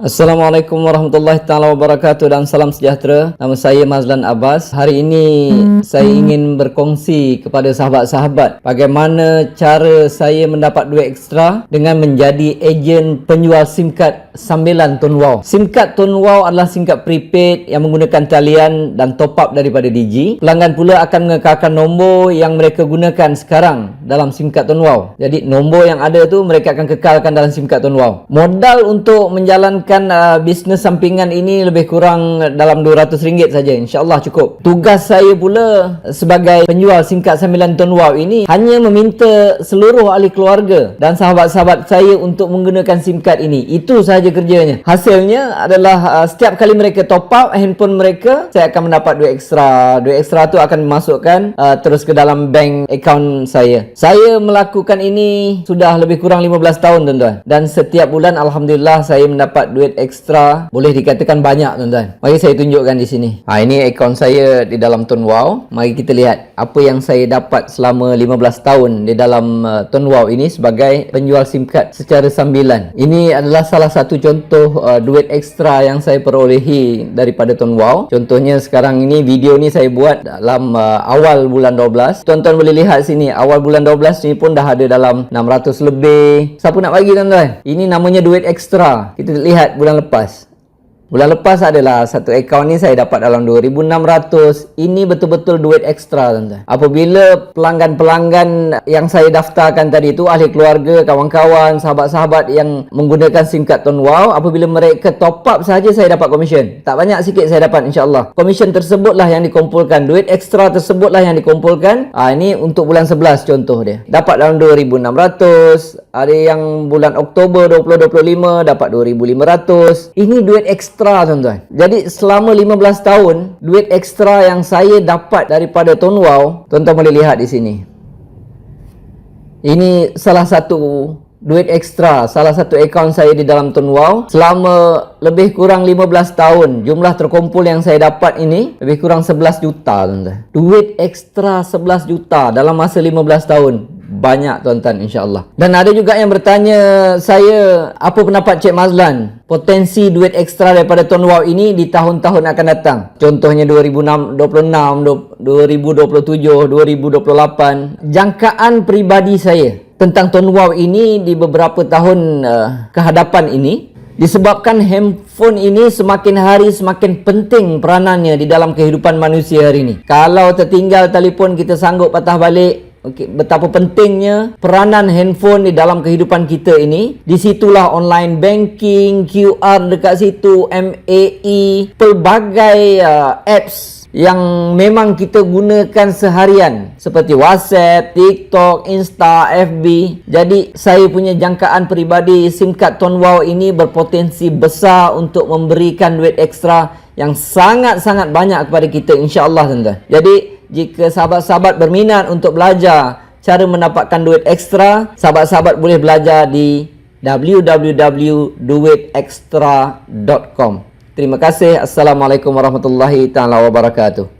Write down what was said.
Assalamualaikum warahmatullahi taala wabarakatuh dan salam sejahtera. Nama saya Mazlan Abbas. Hari ini saya ingin berkongsi kepada sahabat-sahabat bagaimana cara saya mendapat duit ekstra dengan menjadi ejen penjual SIM card sambilan Tun Wow. SIM card Tun Wow adalah SIM card prepaid yang menggunakan talian dan top up daripada Digi. Pelanggan pula akan mengekalkan nombor yang mereka gunakan sekarang dalam SIM card Tun Wow. Jadi nombor yang ada tu mereka akan kekalkan dalam SIM card Tun Wow. Modal untuk menjalankan bisnes sampingan ini lebih kurang dalam RM200 saja. InsyaAllah cukup. Tugas saya pula sebagai penjual SIM card sambilan Tun Wow ini hanya meminta seluruh ahli keluarga dan sahabat-sahabat saya untuk menggunakan SIM card ini. Itu sahaja kerjanya. Hasilnya adalah setiap kali mereka top up handphone mereka, saya akan mendapat duit ekstra. Duit ekstra tu akan dimasukkan terus ke dalam bank account saya. Saya melakukan ini sudah lebih kurang 15 tahun tuan-tuan. Dan setiap bulan alhamdulillah saya mendapat duit ekstra, boleh dikatakan banyak tuan-tuan. Mari saya tunjukkan di sini. Ini akaun saya di dalam Tun Wow. Mari kita lihat apa yang saya dapat selama 15 tahun di dalam Tun Wow ini sebagai penjual SIM card secara sambilan. Ini adalah salah satu contoh duit ekstra yang saya perolehi daripada Tun Wow. Contohnya sekarang ini, video ni saya buat dalam awal bulan 12. Tuan-tuan boleh lihat sini, awal bulan 12 ni pun dah ada dalam 600 lebih. Siapa nak bagi tuan-tuan? Ini namanya duit ekstra. Kita lihat bulan lepas. Bulan lepas adalah satu akaun ni saya dapat dalam 2,600. Ini betul-betul duit ekstra tuan-tuan. Apabila pelanggan-pelanggan yang saya daftarkan tadi itu, ahli keluarga, kawan-kawan, sahabat-sahabat yang menggunakan SIM card Tun Wow, apabila mereka top up saja saya dapat komisen. Tak banyak, sikit saya dapat insya-Allah. Komisen tersebutlah yang dikumpulkan, duit ekstra tersebutlah yang dikumpulkan. Ini untuk bulan 11 contoh dia. Dapat dalam 2,600. Ada yang bulan Oktober 2025 dapat 2,500. Ini duit ekstra tuan-tuan. Jadi selama 15 tahun, duit ekstra yang saya dapat daripada Tun Wow, tuan-tuan boleh lihat di sini. Ini salah satu duit ekstra, salah satu akaun saya di dalam Tun Wow. Selama lebih kurang 15 tahun, jumlah terkumpul yang saya dapat ini lebih kurang 11 juta tuan-tuan. Duit ekstra 11 juta dalam masa 15 tahun. Banyak tuan-tuan insya-Allah. Dan ada juga yang bertanya saya, apa pendapat Cik Mazlan potensi duit ekstra daripada Tun Wow ini di tahun-tahun akan datang? Contohnya 2026, 2027, 2028. Jangkaan peribadi saya tentang Tun Wow ini di beberapa tahun kehadapan ini, disebabkan handphone ini semakin hari semakin penting peranannya di dalam kehidupan manusia hari ini. Kalau tertinggal telefon, kita sanggup patah balik. Betapa pentingnya peranan handphone di dalam kehidupan kita ini. Disitulah online banking, QR dekat situ, MAE, pelbagai apps yang memang kita gunakan seharian seperti WhatsApp, TikTok, Insta, FB. Jadi saya punya jangkaan peribadi, SIM card Tun Wow ini berpotensi besar untuk memberikan duit ekstra yang sangat-sangat banyak kepada kita insya-Allah tuan-tuan. Jadi jika sahabat-sahabat berminat untuk belajar cara mendapatkan duit ekstra, sahabat-sahabat boleh belajar di www.duitextra.com. Terima kasih. Assalamualaikum warahmatullahi taala wabarakatuh.